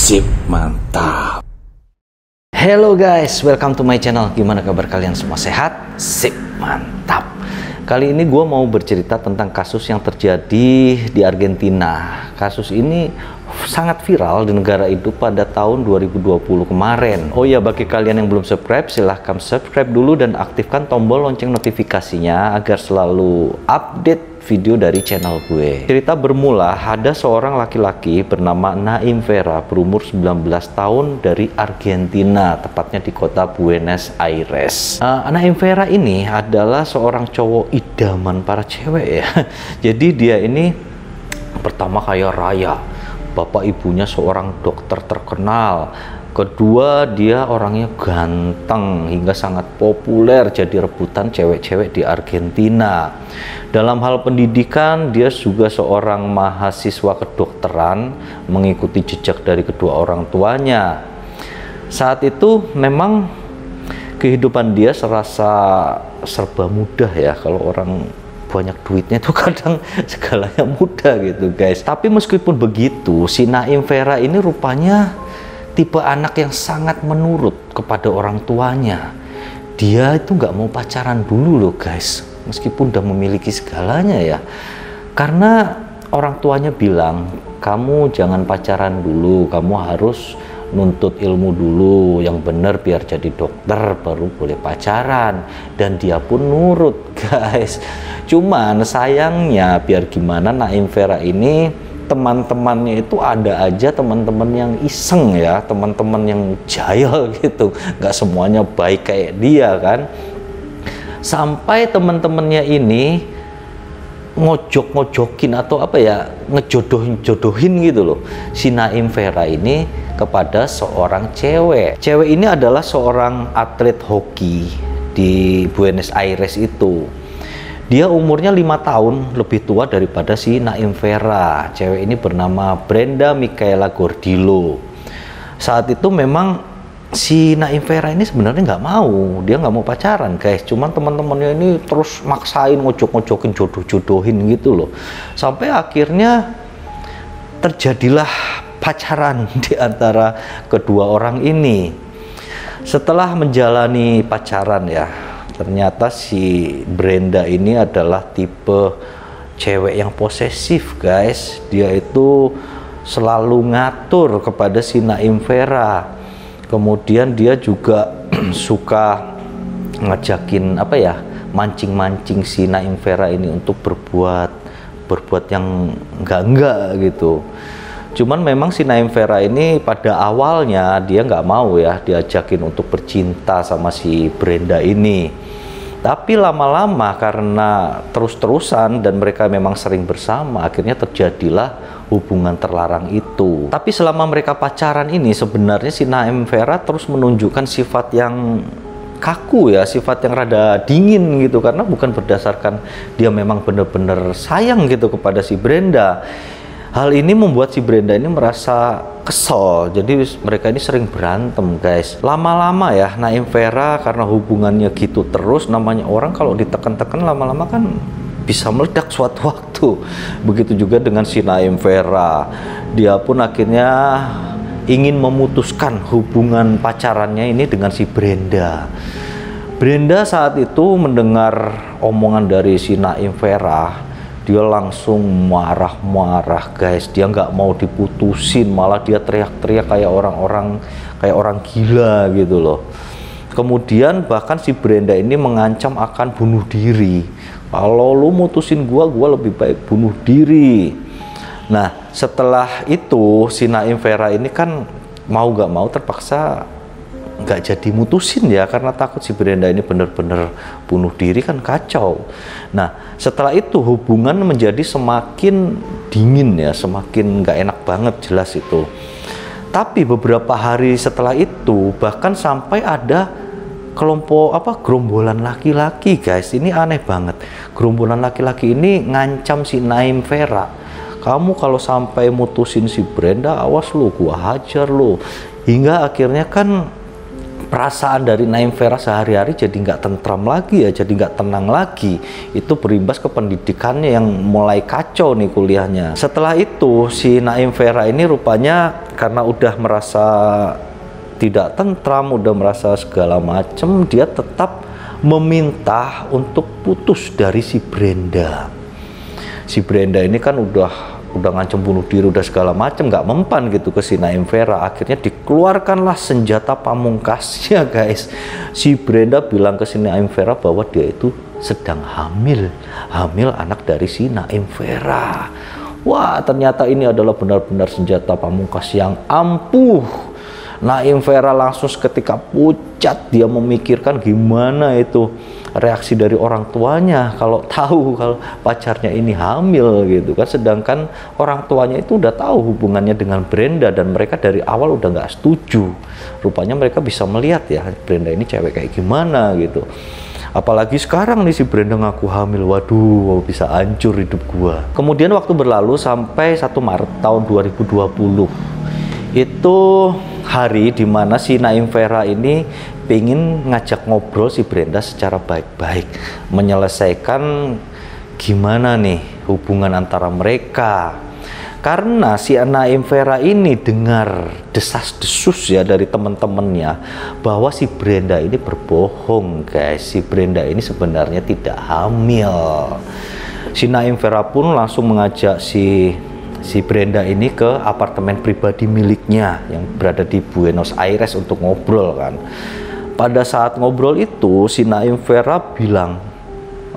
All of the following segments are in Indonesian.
Sip, mantap. Hello guys, welcome to my channel. Gimana kabar kalian semua, sehat? Sip, mantap. Kali ini gue mau bercerita tentang kasus yang terjadi di Argentina. Kasus ini sangat viral di negara itu pada tahun 2020 kemarin. Oh ya, bagi kalian yang belum subscribe, silahkan subscribe dulu dan aktifkan tombol lonceng notifikasinya agar selalu update video dari channel gue. Cerita bermula, ada seorang laki-laki bernama Naim Vera berumur 19 tahun dari Argentina, tepatnya di kota Buenos Aires. Naim Vera ini adalah seorang cowok idaman para cewek ya. Jadi dia ini pertama kaya raya, bapak ibunya seorang dokter terkenal. Kedua, dia orangnya ganteng hingga sangat populer jadi rebutan cewek-cewek di Argentina. Dalam hal pendidikan, dia juga seorang mahasiswa kedokteran mengikuti jejak dari kedua orang tuanya. Saat itu memang kehidupan dia serasa serba mudah ya. Kalau orang banyak duitnya itu kadang segalanya mudah gitu guys. Tapi meskipun begitu, si Naim Vera ini rupanya tipe anak yang sangat menurut kepada orang tuanya. Dia itu nggak mau pacaran dulu loh guys, meskipun udah memiliki segalanya ya. Karena orang tuanya bilang, kamu jangan pacaran dulu, kamu harus nuntut ilmu dulu yang benar biar jadi dokter baru boleh pacaran. Dan dia pun nurut guys. Cuman sayangnya biar gimana, Naim Vera ini teman-temannya itu ada aja teman-teman yang iseng ya, teman-teman yang jahil gitu, nggak semuanya baik kayak dia kan. Sampai teman-temannya ini ngojok-ngojokin atau apa ya, ngejodohin gitu loh si Naim Vera ini kepada seorang cewek. Cewek ini adalah seorang atlet hoki di Buenos Aires itu. Dia umurnya 5 tahun lebih tua daripada si Naim Vera. Cewek ini bernama Brenda Michaela Gordillo. Saat itu memang si Naim Vera ini sebenarnya nggak mau. Dia nggak mau pacaran guys. Cuman teman-temannya ini terus maksain ngojok-ngojokin, jodoh-jodohin gitu loh. Sampai akhirnya terjadilah pacaran di antara kedua orang ini. Setelah menjalani pacaran ya, ternyata si Brenda ini adalah tipe cewek yang posesif guys. Dia itu selalu ngatur kepada si Naim Vera. Kemudian dia juga suka ngajakin apa ya, mancing-mancing si Naim Vera ini untuk berbuat yang enggak gitu. Cuman memang si Naim Vera ini pada awalnya dia nggak mau ya diajakin untuk bercinta sama si Brenda ini. Tapi lama-lama karena terus-terusan dan mereka memang sering bersama, akhirnya terjadilah hubungan terlarang itu. Tapi selama mereka pacaran ini sebenarnya si Naim Vera terus menunjukkan sifat yang kaku ya, sifat yang rada dingin gitu, karena bukan berdasarkan dia memang benar-benar sayang gitu kepada si Brenda. Hal ini membuat si Brenda ini merasa kesel, jadi mereka ini sering berantem guys. Lama-lama ya Naim Vera karena hubungannya gitu terus, namanya orang kalau ditekan-tekan lama-lama kan bisa meledak suatu waktu. Begitu juga dengan si Naim Vera. Dia pun akhirnya ingin memutuskan hubungan pacarannya ini dengan si Brenda. Brenda saat itu mendengar omongan dari si Naim Vera, dia langsung marah-marah guys. Dia nggak mau diputusin, malah dia teriak-teriak kayak orang gila gitu loh. Kemudian bahkan si Brenda ini mengancam akan bunuh diri. Kalau lu mutusin gua lebih baik bunuh diri. Nah setelah itu si Naim Vera ini kan mau nggak mau terpaksa nggak jadi mutusin ya, karena takut si Brenda ini bener-bener bunuh diri kan kacau. Nah setelah itu hubungan menjadi semakin dingin ya, semakin nggak enak banget jelas itu. Tapi beberapa hari setelah itu bahkan sampai ada gerombolan laki-laki guys. Ini aneh banget, gerombolan laki-laki ini ngancam si Naim Vera, kamu kalau sampai mutusin si Brenda awas lu, gua hajar lu. Hingga akhirnya kan perasaan dari Naim Vera sehari-hari jadi nggak tentram lagi ya, jadi nggak tenang lagi. Itu berimbas ke pendidikannya yang mulai kacau nih kuliahnya. Setelah itu si Naim Vera ini rupanya karena udah merasa tidak tentram, udah merasa segala macem, dia tetap meminta untuk putus dari si Brenda. Si Brenda ini kan udah ngancem bunuh diri, udah segala macem, nggak mempan gitu ke si Naim Vera. Akhirnya dikeluarkanlah senjata pamungkasnya, guys. Si Brenda bilang ke si Naim Vera bahwa dia itu sedang hamil anak dari si Naim Vera. Wah, ternyata ini adalah benar-benar senjata pamungkas yang ampuh. Naim Vera langsung seketika pucat, dia memikirkan gimana itu reaksi dari orang tuanya kalau tahu kalau pacarnya ini hamil gitu kan. Sedangkan orang tuanya itu udah tahu hubungannya dengan Brenda dan mereka dari awal udah nggak setuju. Rupanya mereka bisa melihat ya Brenda ini cewek kayak gimana gitu. Apalagi sekarang nih si Brenda ngaku hamil, waduh bisa hancur hidup gua. Kemudian waktu berlalu sampai 1 Maret tahun 2020, itu hari dimana si Naim Vera ini pengen ngajak ngobrol si Brenda secara baik-baik, menyelesaikan gimana nih hubungan antara mereka. Karena si Naim Vera ini dengar desas-desus ya dari teman-temannya bahwa si Brenda ini berbohong, guys. Si Brenda ini sebenarnya tidak hamil. Si Naim Vera pun langsung mengajak si Brenda ini ke apartemen pribadi miliknya yang berada di Buenos Aires untuk ngobrol kan. Pada saat ngobrol itu si Naim Vera bilang,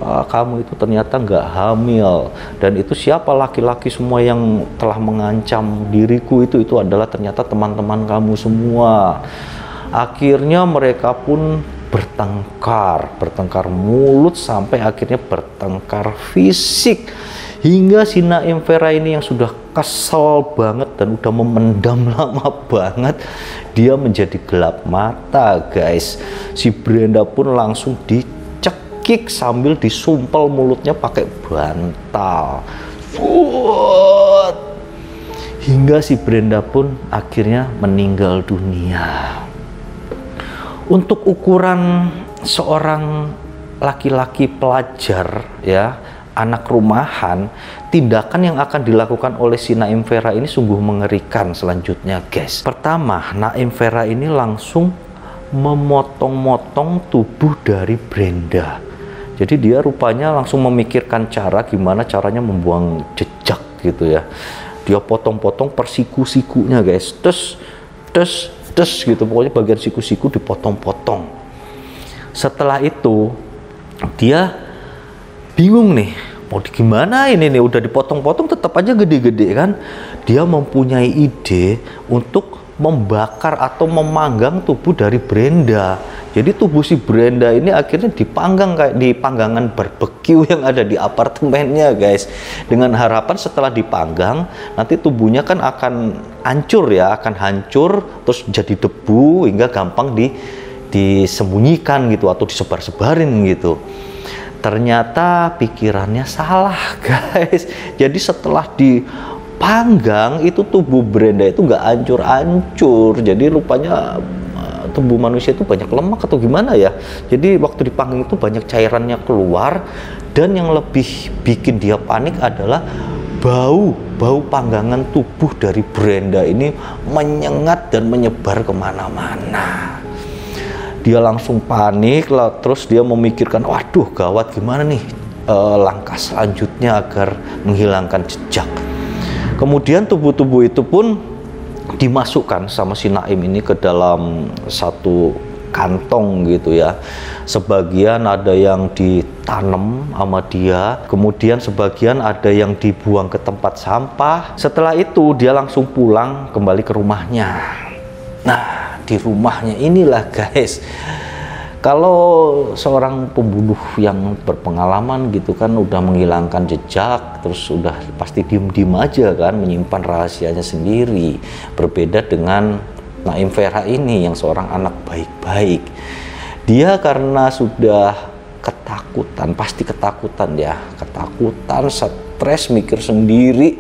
kamu itu ternyata nggak hamil, dan itu siapa laki-laki semua yang telah mengancam diriku itu adalah ternyata teman-teman kamu semua. Akhirnya mereka pun bertengkar mulut sampai akhirnya bertengkar fisik. Hingga si Naim Vera ini yang sudah kesel banget dan udah memendam lama banget, dia menjadi gelap mata, guys. Si Brenda pun langsung dicekik sambil disumpel mulutnya pakai bantal. Hingga si Brenda pun akhirnya meninggal dunia. Untuk ukuran seorang laki-laki pelajar ya, anak rumahan, tindakan yang akan dilakukan oleh si Naim Vera ini sungguh mengerikan selanjutnya, guys. Pertama, Naim Vera ini langsung memotong-motong tubuh dari Brenda. Jadi dia rupanya langsung memikirkan cara gimana caranya membuang jejak gitu ya. Dia potong-potong persiku-sikunya, guys. Tes gitu, pokoknya bagian siku-siku dipotong-potong. Setelah itu dia bingung nih, mau gimana ini nih, udah dipotong-potong tetap aja gede-gede kan. Dia mempunyai ide untuk membakar atau memanggang tubuh dari Brenda. Jadi tubuh si Brenda ini akhirnya dipanggang kayak di panggangan barbeque yang ada di apartemennya, guys. Dengan harapan setelah dipanggang nanti tubuhnya kan akan hancur ya, akan hancur terus jadi debu hingga gampang disembunyikan gitu atau disebar-sebarin gitu. Ternyata pikirannya salah, guys. Jadi setelah dipanggang itu tubuh Brenda itu nggak hancur-hancur. Jadi rupanya tubuh manusia itu banyak lemak atau gimana ya. Jadi waktu dipanggang itu banyak cairannya keluar, dan yang lebih bikin dia panik adalah bau panggangan tubuh dari Brenda ini menyengat dan menyebar kemana-mana. Dia langsung panik lah, terus dia memikirkan, waduh gawat gimana nih langkah selanjutnya agar menghilangkan jejak. Kemudian tubuh-tubuh itu pun dimasukkan sama si Naim ini ke dalam satu kantong gitu ya. Sebagian ada yang ditanam sama dia, kemudian sebagian ada yang dibuang ke tempat sampah. Setelah itu dia langsung pulang kembali ke rumahnya. Nah, di rumahnya inilah, guys, kalau seorang pembunuh yang berpengalaman gitu kan udah menghilangkan jejak, terus udah pasti diem-diem aja kan, menyimpan rahasianya sendiri. Berbeda dengan Naim Vera ini yang seorang anak baik-baik. Dia karena sudah ketakutan, pasti ketakutan ya, ketakutan, stres, mikir sendiri.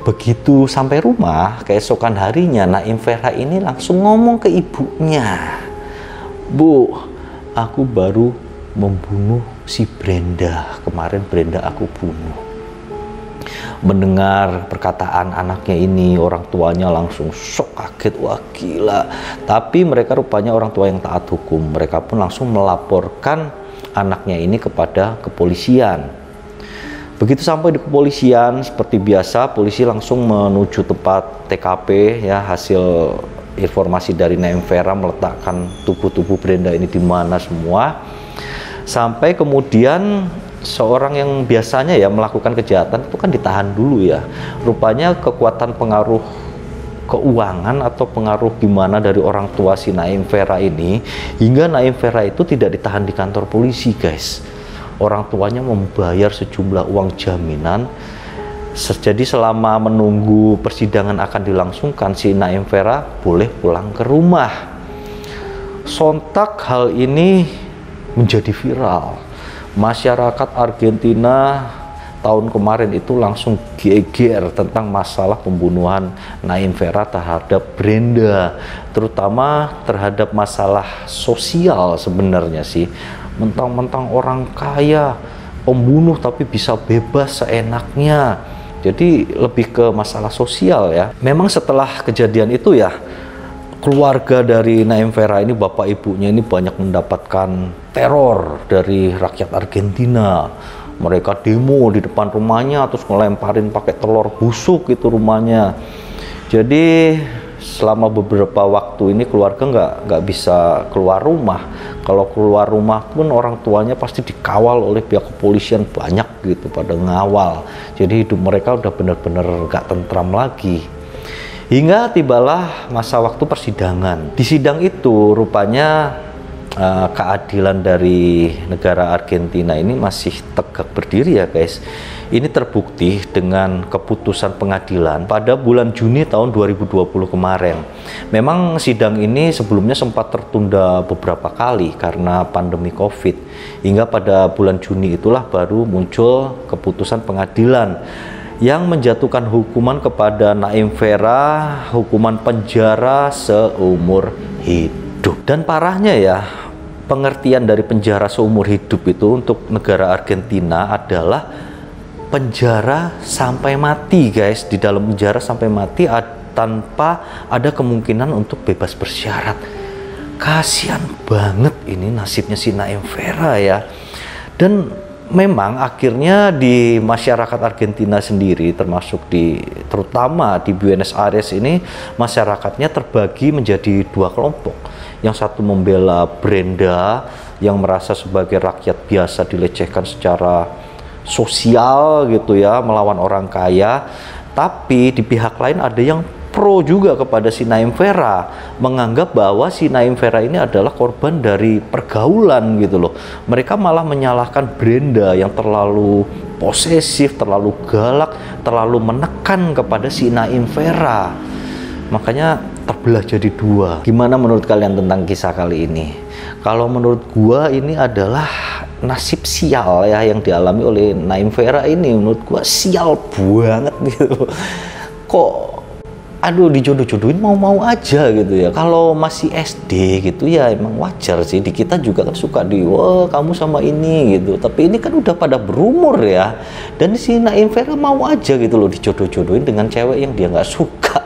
Begitu sampai rumah, keesokan harinya Naim Vera ini langsung ngomong ke ibunya, "Bu, aku baru membunuh si Brenda. Kemarin Brenda aku bunuh." Mendengar perkataan anaknya ini, orang tuanya langsung shock, kaget, wah gila. Tapi mereka rupanya orang tua yang taat hukum. Mereka pun langsung melaporkan anaknya ini kepada kepolisian. Begitu sampai di kepolisian, seperti biasa, polisi langsung menuju tempat TKP ya, hasil informasi dari Naim Vera meletakkan tubuh-tubuh Brenda ini di mana semua. Sampai kemudian seorang yang biasanya ya melakukan kejahatan itu kan ditahan dulu ya. Rupanya kekuatan pengaruh keuangan atau pengaruh gimana dari orang tua si Naim Vera ini, hingga Naim Vera itu tidak ditahan di kantor polisi, guys. Orang tuanya membayar sejumlah uang jaminan. Jadi selama menunggu persidangan akan dilangsungkan, si Naim Vera boleh pulang ke rumah. Sontak hal ini menjadi viral. Masyarakat Argentina tahun kemarin itu langsung geger tentang masalah pembunuhan Naim Vera terhadap Brenda, terutama terhadap masalah sosial sebenarnya sih. Mentang-mentang orang kaya, pembunuh tapi bisa bebas seenaknya. Jadi lebih ke masalah sosial ya. Memang setelah kejadian itu ya, keluarga dari Naim Vera ini, bapak ibunya ini banyak mendapatkan teror dari rakyat Argentina. Mereka demo di depan rumahnya, terus ngelemparin pakai telur busuk itu rumahnya. Jadi selama beberapa waktu ini keluarga nggak bisa keluar rumah. Kalau keluar rumah pun orang tuanya pasti dikawal oleh pihak kepolisian banyak gitu, pada ngawal. Jadi hidup mereka udah bener-bener nggak tentram lagi. Hingga tibalah masa waktu persidangan. Di sidang itu rupanya keadilan dari negara Argentina ini masih tegak berdiri ya guys. Ini terbukti dengan keputusan pengadilan pada bulan Juni tahun 2020 kemarin. Memang sidang ini sebelumnya sempat tertunda beberapa kali karena pandemi COVID. Hingga pada bulan Juni itulah baru muncul keputusan pengadilan yang menjatuhkan hukuman kepada Naim Vera, hukuman penjara seumur hidup. Dan parahnya ya, pengertian dari penjara seumur hidup itu untuk negara Argentina adalah penjara sampai mati, guys. Di dalam penjara sampai mati tanpa ada kemungkinan untuk bebas bersyarat. Kasian banget ini nasibnya si Naim Vera ya. Dan memang akhirnya di masyarakat Argentina sendiri, terutama di Buenos Aires ini, masyarakatnya terbagi menjadi dua kelompok. Yang satu membela Brenda yang merasa sebagai rakyat biasa dilecehkan secara sosial gitu ya, melawan orang kaya. Tapi di pihak lain ada yang pro juga kepada si Naim Vera, menganggap bahwa si Naim Vera ini adalah korban dari pergaulan gitu loh. Mereka malah menyalahkan Brenda yang terlalu posesif, terlalu galak, terlalu menekan kepada si Naim Vera. Makanya terbelah jadi dua. Gimana menurut kalian tentang kisah kali ini? Kalau menurut gua ini adalah nasib sial ya yang dialami oleh Naim Vera ini. Menurut gua sial banget gitu. Kok aduh dijodoh-jodohin mau-mau aja gitu ya. Kalau masih SD gitu ya emang wajar sih. Di kita juga kan suka wah kamu sama ini gitu. Tapi ini kan udah pada berumur ya. Dan si Naim Vera mau aja gitu loh dijodoh-jodohin dengan cewek yang dia nggak suka.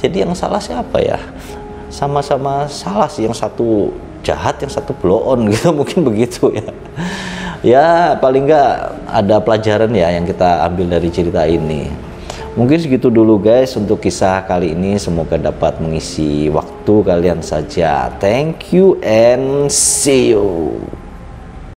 Jadi yang salah siapa ya? Sama-sama salah sih, yang satu jahat, yang satu blow on gitu, mungkin begitu ya. Ya paling nggak ada pelajaran ya yang kita ambil dari cerita ini. Mungkin segitu dulu guys untuk kisah kali ini, semoga dapat mengisi waktu kalian saja. Thank you and see you.